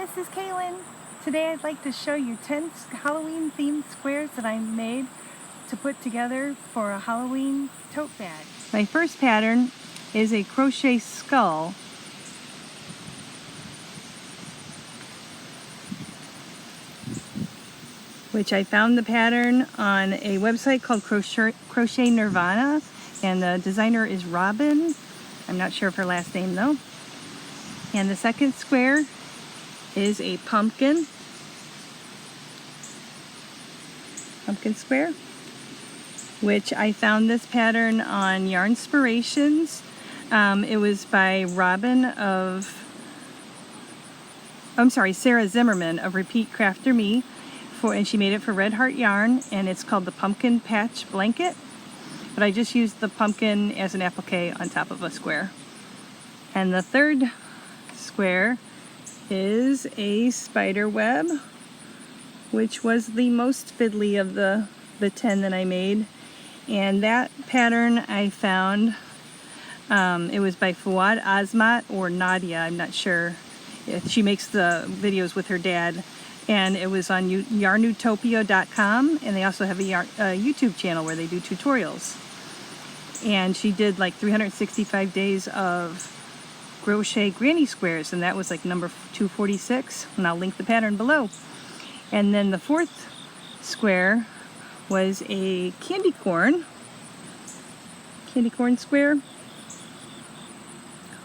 this is Kaylin. Today I'd like to show you 10 Halloween themed squares that I made to put together for a Halloween tote bag. My first pattern is a Crochet Skull. Which I found the pattern on a website called Crochet Nirvana, and the designer is Robin. I'm not sure of her last name though. And the second square is a pumpkin square, which I found this pattern on Yarnspirations. It was by Sarah Zimmerman of Repeat Crafter Me, and she made it for Red Heart Yarn, and it's called the Pumpkin Patch Blanket. But I just used the pumpkin as an applique on top of a square. And the third square is a spider web, which was the most fiddly of the 10 that I made. And that pattern I found, it was by Fawad Azmat or Nadia, I'm not sure. She makes the videos with her dad, and it was on yarnutopia.com, and they also have a YouTube channel where they do tutorials. And she did like 365 days of crochet granny squares, and that was like number 246, and I'll link the pattern below. And then the fourth square was a candy corn square,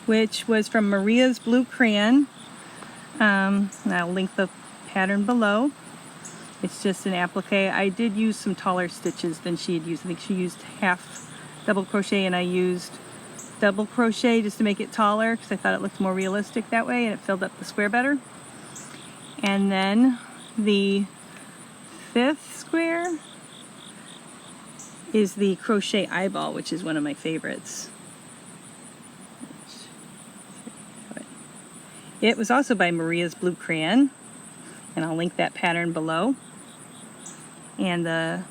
which was from Maria's Blue Crayon, and I'll link the pattern below. It's just an applique. I did use some taller stitches than she had used. I think she used half double crochet and I used double crochet just to make it taller because I thought it looked more realistic that way and it filled up the square better. And then the fifth square is the crochet eyeball, which is one of my favorites. It was also by Maria's Blue Crayon, and I'll link that pattern below. And that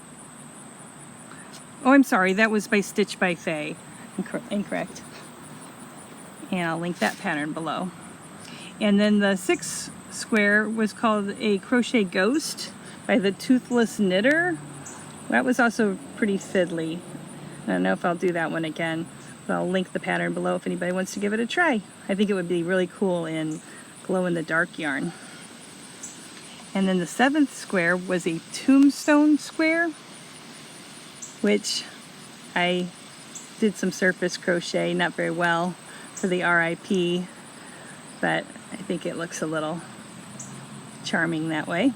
was by Stitch by Faye. Incorrect. And I'll link that pattern below. And then the sixth square was called a Crochet Ghost by the Toothless Knitter. That was also pretty fiddly. I don't know if I'll do that one again, but I'll link the pattern below if anybody wants to give it a try. I think it would be really cool in glow-in-the-dark yarn. And then the seventh square was a tombstone square, which I did some surface crochet, not very well, for the RIP, but I think it looks a little charming that way.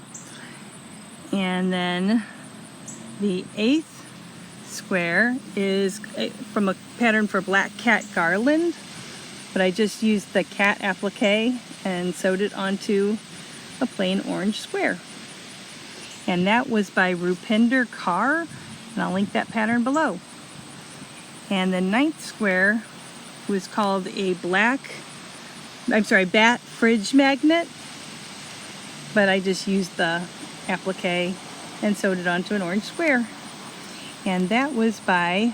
And then the eighth square is from a pattern for Black Cat Garland, but I just used the cat applique and sewed it onto a plain orange square. And that was by Rupinder Kaur, and I'll link that pattern below. And the ninth square was called a bat fridge magnet, but I just used the applique and sewed it onto an orange square. And that was by,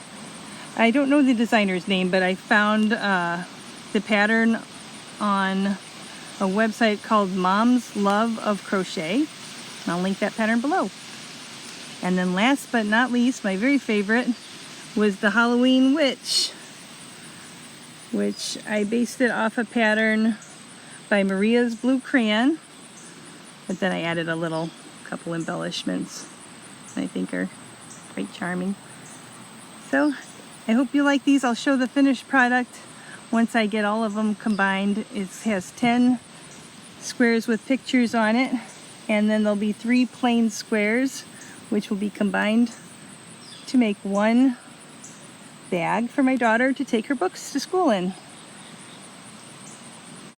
I don't know the designer's name, but I found the pattern on a website called Mom's Love of Crochet, and I'll link that pattern below. And then last but not least, my very favorite was the Halloween Witch, which I based it off a pattern by Maria's Blue Crayon, but then I added a couple embellishments I think are quite charming. So I hope you like these. I'll show the finished product once I get all of them combined. It has 10 squares with pictures on it, and then there'll be 3 plain squares which will be combined to make one bag for my daughter to take her books to school in.